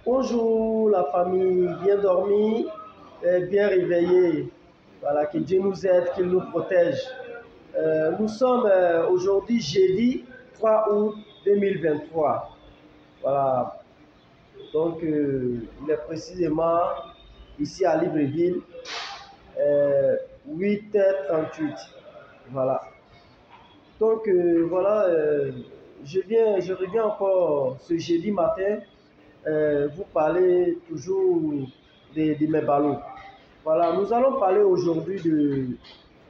Bonjour la famille, bien dormi, bien réveillé. Voilà, que Dieu nous aide, qu'il nous protège. Nous sommes aujourd'hui jeudi 3 août 2023. Voilà, donc il est précisément ici à Libreville 8h38. Voilà. Donc voilà, je reviens encore ce jeudi matin vous parler toujours de mes ballots. Voilà, nous allons parler aujourd'hui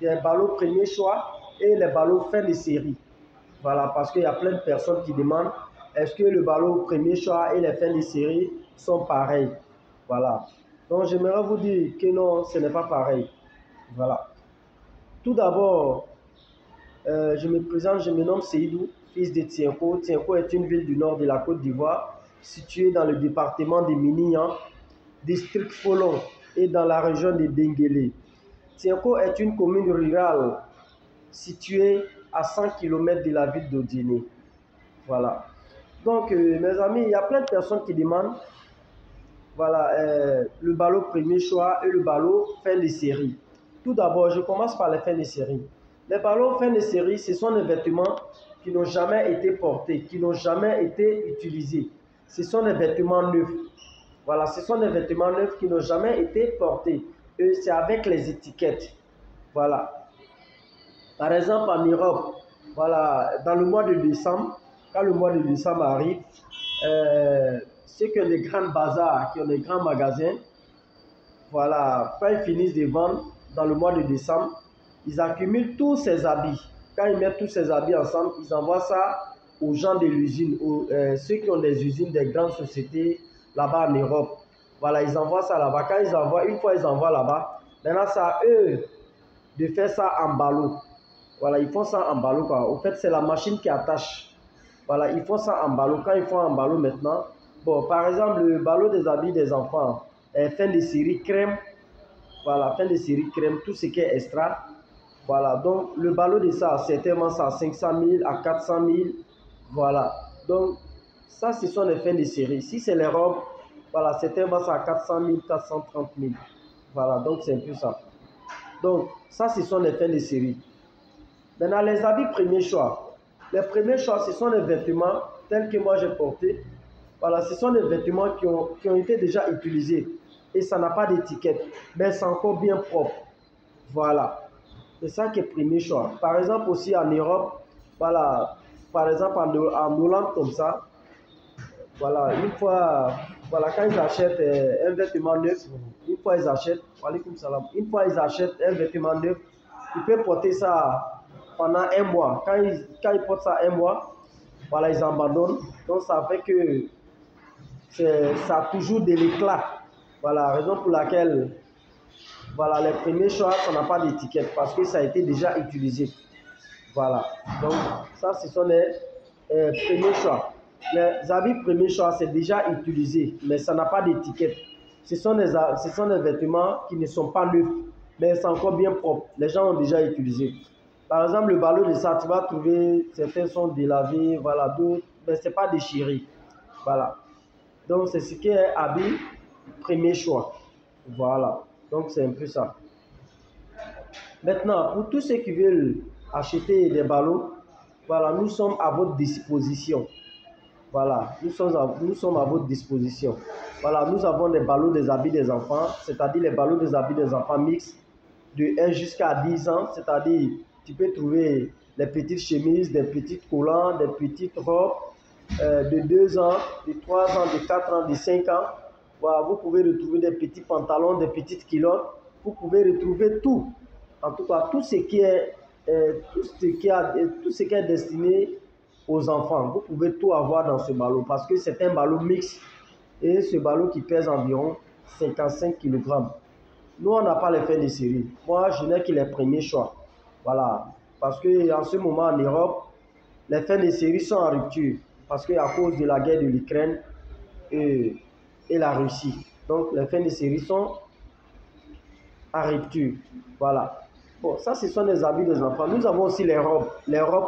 des ballots premier choix et les ballots fin de série. Voilà, parce qu'il y a plein de personnes qui demandent est-ce que le ballot premier choix et les fins de série sont pareils. Voilà. Donc j'aimerais vous dire que non, ce n'est pas pareil. Voilà. Tout d'abord, je me présente, je me nomme Seydou, fils de Tienko. Tienko est une ville du nord de la Côte d'Ivoire, située dans le département de Minian, district Folon et dans la région de Benguélé. Tienko est une commune rurale située à 100 km de la ville d'Odiné. Voilà. Donc, mes amis, il y a plein de personnes qui demandent voilà, le ballot premier choix et le ballot fin de série. Tout d'abord, je commence par les fins de série. Les ballots fin de série, ce sont des vêtements qui n'ont jamais été portés, qui n'ont jamais été utilisés. Ce sont des vêtements neufs. Voilà, ce sont des vêtements neufs qui n'ont jamais été portés. Et c'est avec les étiquettes. Voilà. Par exemple, en Europe, voilà, dans le mois de décembre, quand le mois de décembre arrive, ceux qui ont des grands bazars, qui ont des grands magasins, voilà, quand ils finissent de vendre dans le mois de décembre, ils accumulent tous ces habits. Quand ils mettent tous ces habits ensemble, ils envoient ça aux gens de l'usine, ceux qui ont des usines, des grandes sociétés là-bas en Europe. Voilà, ils envoient ça là-bas. Quand ils envoient, une fois ils envoient là-bas, maintenant c'est à eux de faire ça en ballot. Voilà, ils font ça en ballot. Quoi. Au fait, c'est la machine qui attache. Voilà, ils font ça en ballot. Quand ils font en ballot maintenant, bon, par exemple, le ballot des habits des enfants, fin de série crème, voilà, fin de série crème, tout ce qui est extra. Voilà, donc le ballot de ça, certainement, ça à 500 000, à 400 000. Voilà, donc ça, ce sont les fins de série. Si c'est les robes, voilà, certainement, ça à 400 000, 430 000. Voilà, donc c'est un peu ça. Donc, ça, ce sont les fins de série. Maintenant, les habits premier choix. Les premiers choix, ce sont les vêtements tels que moi j'ai porté. Voilà, ce sont des vêtements qui ont été déjà utilisés. Et ça n'a pas d'étiquette. Mais c'est encore bien propre. Voilà. C'est ça qui est premier choix. Par exemple, aussi en Europe, voilà, par exemple en Hollande comme ça, voilà, une fois, voilà, quand ils achètent un vêtement neuf, une fois ils achètent, une fois ils achètent un vêtement neuf, ils peuvent porter ça pendant un mois. Quand ils portent ça un mois, voilà, ils abandonnent. Donc ça fait que ça a toujours de l'éclat. Voilà, raison pour laquelle voilà, les premiers choix, ça n'a pas d'étiquette parce que ça a été déjà utilisé. Voilà, donc ça, ce sont les premiers choix. Les habits premiers choix, c'est déjà utilisé, mais ça n'a pas d'étiquette. Ce sont des vêtements qui ne sont pas neufs, mais c'est encore bien propre. Les gens ont déjà utilisé. Par exemple, le ballot de ça, tu vas trouver, certains sont délavés, voilà, d'autres, mais ce n'est pas déchiré. Voilà. Donc, c'est ce qui est habit premier choix. Voilà. Donc, c'est un peu ça. Maintenant, pour tous ceux qui veulent acheter des ballots, voilà, nous sommes à votre disposition. Voilà, nous sommes à votre disposition. Voilà, nous avons des ballots des habits des enfants, c'est-à-dire les ballots des habits des enfants mixtes de 1 jusqu'à 10 ans, c'est-à-dire tu peux trouver les petites chemises, des petites collants, des petites robes de 2 ans, de 3 ans, de 4 ans, de 5 ans. Voilà, vous pouvez retrouver des petits pantalons, des petites culottes. Vous pouvez retrouver tout. En tout cas, tout ce qui est destiné aux enfants. Vous pouvez tout avoir dans ce ballot parce que c'est un ballot mixte et ce ballot qui pèse environ 55 kg. Nous, on n'a pas les fins de série. Moi, je n'ai que les premiers choix. Voilà. Parce qu'en ce moment, en Europe, les fins de série sont en rupture. Parce qu'à cause de la guerre de l'Ukraine et la Russie. Donc, les fins de série sont en rupture. Voilà. Bon, ça, ce sont les habits des enfants. Nous avons aussi les robes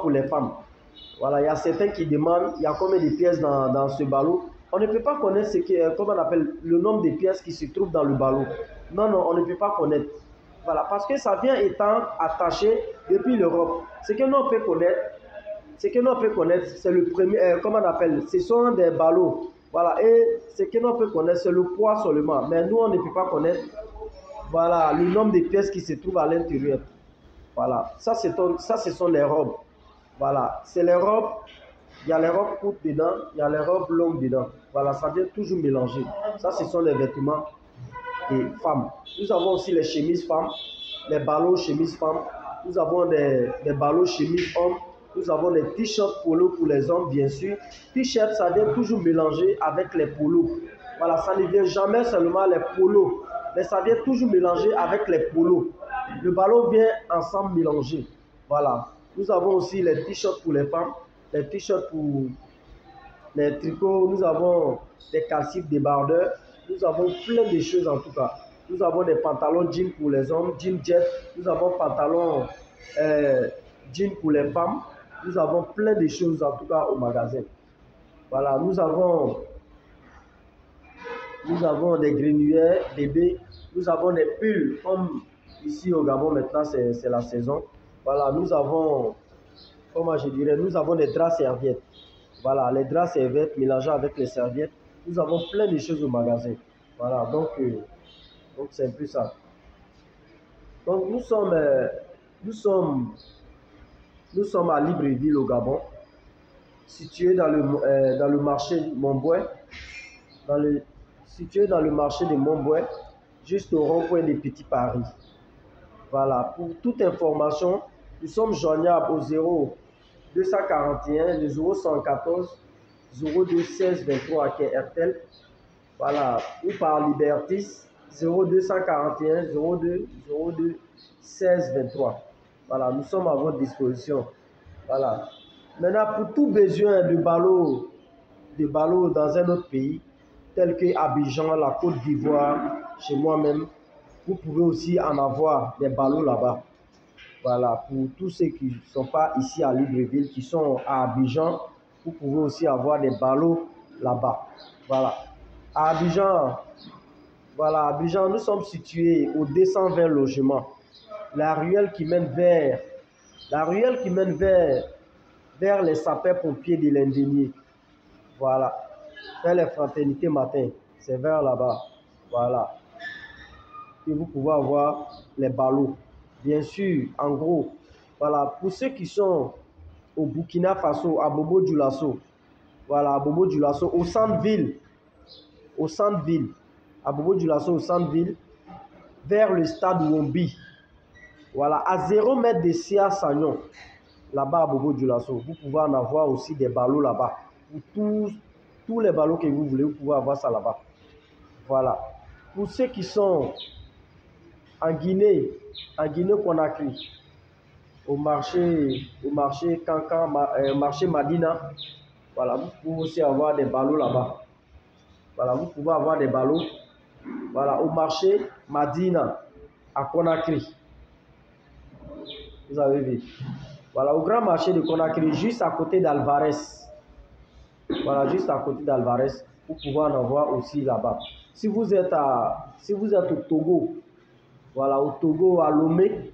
pour les femmes. Voilà, il y a certains qui demandent, il y a combien de pièces dans ce ballot? On ne peut pas connaître ce que, comment on appelle, le nombre de pièces qui se trouvent dans le ballot. Non, non, on ne peut pas connaître. Voilà, parce que ça vient étant attaché depuis l'Europe. Ce que nous on peut connaître, c'est le premier, comment on appelle, ce sont des ballots. Voilà, et ce que nous on peut connaître, c'est le poids seulement. Mais nous, on ne peut pas connaître, voilà, le nombre de pièces qui se trouvent à l'intérieur. Voilà, ça, ce sont les robes. Voilà, c'est les robes. Il y a les robes courtes dedans, il y a les robes longues dedans. Voilà, ça vient toujours mélanger. Ça, ce sont les vêtements des femmes. Nous avons aussi les chemises femmes, les ballots chemises femmes. Nous avons des ballots chemises hommes. Nous avons les t-shirts polo pour les hommes, bien sûr. T-shirt, ça vient toujours mélanger avec les polos. Voilà, ça ne vient jamais seulement les polos, mais ça vient toujours mélanger avec les polos. Le ballon vient ensemble mélanger. Voilà. Nous avons aussi les t-shirts pour les femmes, les t-shirts pour les tricots. Nous avons des calcifs débardeurs. Nous avons plein de choses en tout cas. Nous avons des pantalons jeans pour les hommes, jeans jet. Nous avons pantalons jeans pour les femmes. Nous avons plein de choses en tout cas au magasin. Voilà, nous avons des grenouillères, bébés. Nous avons des pulls comme ici au Gabon maintenant c'est la saison. Voilà, nous avons, comment je dirais, nous avons des draps serviettes. Voilà, les draps serviettes mélangés avec les serviettes. Nous avons plein de choses au magasin. Voilà, donc c'est un peu ça. Donc nous sommes à Libreville au Gabon, situé dans le marché Montbouin, situé dans le marché de Montbouin, juste au rond-point de Petit Paris. Voilà, pour toute information, nous sommes joignables au 0241, le 0114 02 16 23 qui est RTL. Voilà, ou par Libertis 0241 02 02 16 23. Voilà, nous sommes à votre disposition. Voilà. Maintenant, pour tout besoin de ballot dans un autre pays, tel que Abidjan, la Côte d'Ivoire, chez moi-même, vous pouvez aussi en avoir des ballots là-bas. Voilà, pour tous ceux qui ne sont pas ici à Libreville, qui sont à Abidjan, vous pouvez aussi avoir des ballots là-bas. Voilà. À Abidjan, voilà, Abidjan, nous sommes situés au 220 logements. La ruelle qui mène vers les sapeurs-pompiers de l'Indénié. Voilà. Vers les fraternités matin. C'est vers là-bas. Voilà. Et vous pouvez avoir les ballots. Bien sûr, en gros, voilà, pour ceux qui sont au Burkina Faso, à Bobo Dioulasso, voilà, à Bobo Dioulasso, au centre-ville, à Bobo Dioulasso, au centre-ville, vers le stade Wombi, voilà, à 0 mètre de Sia Sagnon, là-bas à Bobo Dioulasso, vous pouvez en avoir aussi des ballots là-bas. Pour tous les ballots que vous voulez, vous pouvez avoir ça là-bas. Voilà. Pour ceux qui sont en Guinée Conakry, au marché Kankan, marché Madina, voilà, vous pouvez aussi avoir des ballots là-bas. Voilà, vous pouvez avoir des ballots, voilà, au marché Madina, à Conakry. Vous avez vu. Voilà, au grand marché de Conakry, juste à côté d'Alvarez. Voilà, juste à côté d'Alvarez, vous pouvez en avoir aussi là-bas. Si vous êtes au Togo, voilà, au Togo, à Lomé,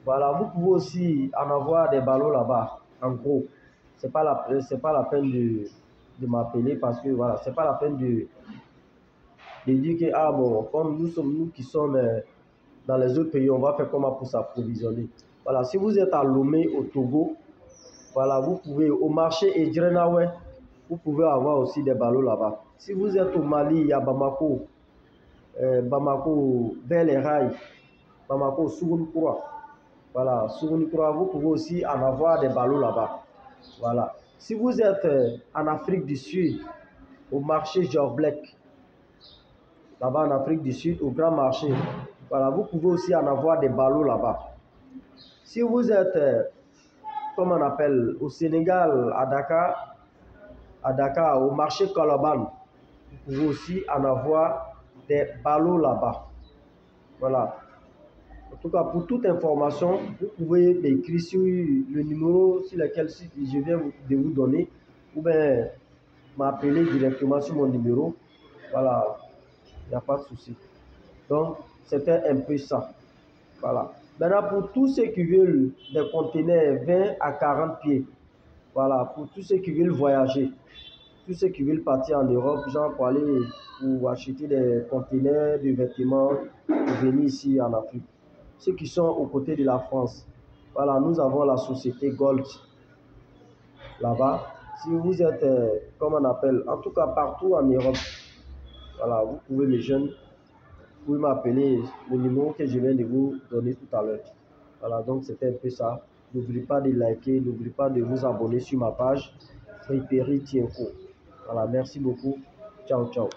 voilà, vous pouvez aussi en avoir des ballots là-bas. En gros, c'est pas la peine de m'appeler parce que voilà, c'est pas la peine de dire que ah bon, comme nous qui sommes dans les autres pays, on va faire comment pour s'approvisionner. Voilà, si vous êtes à Lomé, au Togo, voilà, vous pouvez au marché Edrenawe, vous pouvez avoir aussi des ballots là-bas. Si vous êtes au Mali, à Bamako, vers les rails, Bamako, Sougounkoura. Voilà, Sougounkoura, vous pouvez aussi en avoir des ballots là-bas. Voilà. Si vous êtes en Afrique du Sud, au marché George Black, là-bas en Afrique du Sud, au grand marché, voilà, vous pouvez aussi en avoir des ballots là-bas. Si vous êtes, comme on appelle, au Sénégal, à Dakar, au marché Calaban, vous pouvez aussi en avoir des ballots là-bas. Voilà. En tout cas, pour toute information, vous pouvez m'écrire sur le numéro sur lequel je viens de vous donner, ou bien m'appeler directement sur mon numéro. Voilà, il n'y a pas de souci. Donc, c'était un peu ça. Voilà. Maintenant, pour tous ceux qui veulent des conteneurs 20 à 40 pieds, voilà, pour tous ceux qui veulent voyager, tous ceux qui veulent partir en Europe, genre pour aller pour acheter des conteneurs de vêtements pour venir ici en Afrique. Ceux qui sont aux côtés de la France, voilà, nous avons la société Gold là-bas. Si vous êtes, comme on appelle, en tout cas partout en Europe, voilà, vous pouvez les jeunes, vous pouvez m'appeler le numéro que je viens de vous donner tout à l'heure. Voilà, donc c'était un peu ça. N'oubliez pas de liker, n'oubliez pas de vous abonner sur ma page Friperi Tienko. Voilà, merci beaucoup. Ciao, ciao.